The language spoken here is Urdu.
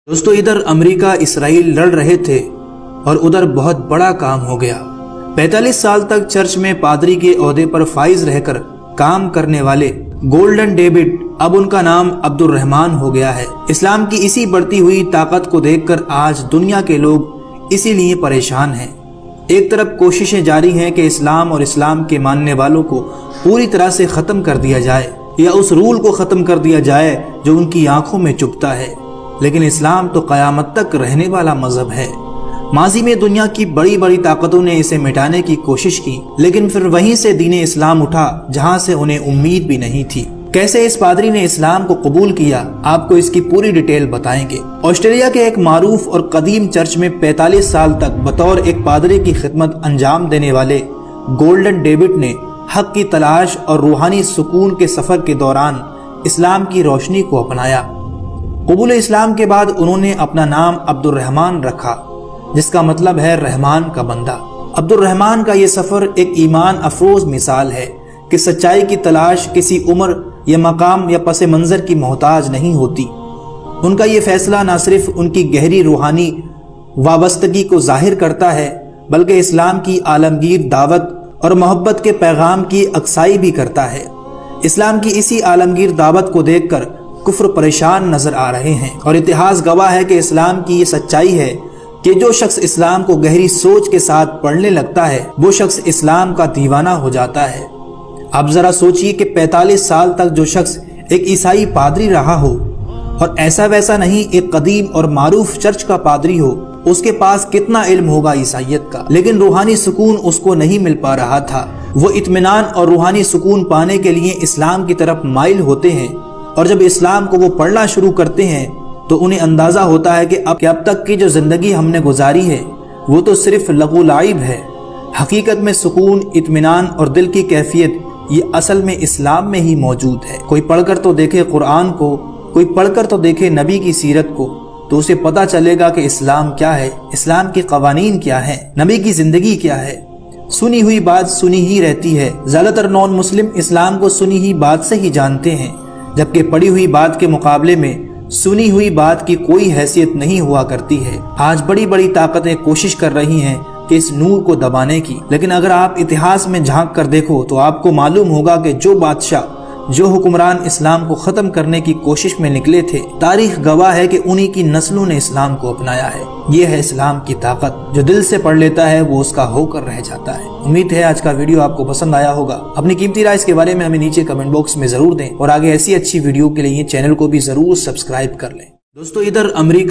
دوستو ادھر امریکہ اسرائیل لڑ رہے تھے اور ادھر بہت بڑا کام ہو گیا۔ 45 سال تک چرچ میں پادری کے عہدے پر فائز رہ کر کام کرنے والے گولڈن ڈیوڈ اب ان کا نام عبد الرحمن ہو گیا ہے۔ اسلام کی اسی بڑھتی ہوئی طاقت کو دیکھ کر آج دنیا کے لوگ اسی لیے پریشان ہیں۔ ایک طرف کوششیں جاری ہیں کہ اسلام اور اسلام کے ماننے والوں کو پوری طرح سے ختم کر دیا جائے یا اس رول کو ختم کر دیا جائے جو ان کی آنکھوں میں چبھتا ہے، لیکن اسلام تو قیامت تک رہنے والا مذہب ہے۔ ماضی میں دنیا کی بڑی بڑی طاقتوں نے اسے مٹانے کی کوشش کی، لیکن پھر وہیں سے دین اسلام اٹھا جہاں سے انہیں امید بھی نہیں تھی۔ کیسے اس پادری نے اسلام کو قبول کیا، آپ کو اس کی پوری ڈیٹیل بتائیں گے۔ آسٹریلیا کے ایک معروف اور قدیم چرچ میں 45 سال تک بطور ایک پادری کی خدمت انجام دینے والے گولڈن ڈیوڈ نے حق کی تلاش اور روحانی سکون کے سفر کے دوران اسلام کی روشنی کو اپنایا۔ قبول اسلام کے بعد انہوں نے اپنا نام عبد الرحمن رکھا، جس کا مطلب ہے رحمان کا بندہ۔ عبد الرحمن کا یہ سفر ایک ایمان افروز مثال ہے کہ سچائی کی تلاش کسی عمر یا مقام یا پس منظر کی محتاج نہیں ہوتی۔ ان کا یہ فیصلہ نہ صرف ان کی گہری روحانی وابستگی کو ظاہر کرتا ہے، بلکہ اسلام کی عالمگیر دعوت اور محبت کے پیغام کی اکسائی بھی کرتا ہے۔ اسلام کی اسی عالمگیر دعوت کو دیکھ کر کفر پریشان نظر آ رہے ہیں، اور اتہاس گواہ ہے کہ اسلام کی یہ سچائی ہے کہ جو شخص اسلام کو گہری سوچ کے ساتھ پڑھنے لگتا ہے وہ شخص اسلام کا دیوانہ ہو جاتا ہے۔ اب ذرا سوچئے کہ 45 سال تک جو شخص ایک عیسائی پادری رہا ہو اور ایسا ویسا نہیں ایک قدیم اور معروف چرچ کا پادری ہو، اس کے پاس کتنا علم ہوگا عیسائیت کا، لیکن روحانی سکون اس کو نہیں مل پا رہا تھا۔ وہ اطمینان اور روحانی سکون پانے کے لیے اسلام کی طرف مائل ہوتے ہیں، اور جب اسلام کو وہ پڑھنا شروع کرتے ہیں تو انہیں اندازہ ہوتا ہے کہ اب تک کی جو زندگی ہم نے گزاری ہے وہ تو صرف لغو لعب ہے۔ حقیقت میں سکون، اطمینان اور دل کی کیفیت یہ اصل میں اسلام میں ہی موجود ہے۔ کوئی پڑھ کر تو دیکھے قرآن کو، کوئی پڑھ کر تو دیکھے نبی کی سیرت کو، تو اسے پتہ چلے گا کہ اسلام کیا ہے، اسلام کے قوانین کیا ہیں، نبی کی زندگی کیا ہے۔ سنی ہوئی بات سنی ہی رہتی ہے۔ زیادہ تر نان مسلم اسلام کو سنی ہوئی بات سے ہی جانتے ہیں، جبکہ پڑھی ہوئی بات کے مقابلے میں سنی ہوئی بات کی کوئی حیثیت نہیں ہوا کرتی ہے۔ آج بڑی بڑی طاقتیں کوشش کر رہی ہیں کہ اس نور کو دبانے کی، لیکن اگر آپ اتہاس میں جھانک کر دیکھو تو آپ کو معلوم ہوگا کہ جو بادشاہ، جو حکمران اسلام کو ختم کرنے کی کوشش میں نکلے تھے، تاریخ گواہ ہے کہ انہی کی نسلوں نے اسلام کو اپنایا ہے۔ یہ ہے اسلام کی طاقت، جو دل سے پڑھ لیتا ہے وہ اس کا ہو کر رہ جاتا ہے۔ امید ہے آج کا ویڈیو آپ کو پسند آیا ہوگا۔ اپنی قیمتی رائے اس کے بارے میں ہمیں نیچے کمنٹ باکس میں ضرور دیں، اور آگے ایسی اچھی ویڈیو کے لیے چینل کو بھی ضرور سبسکرائب کر لیں۔ دوستو ادھر امریکہ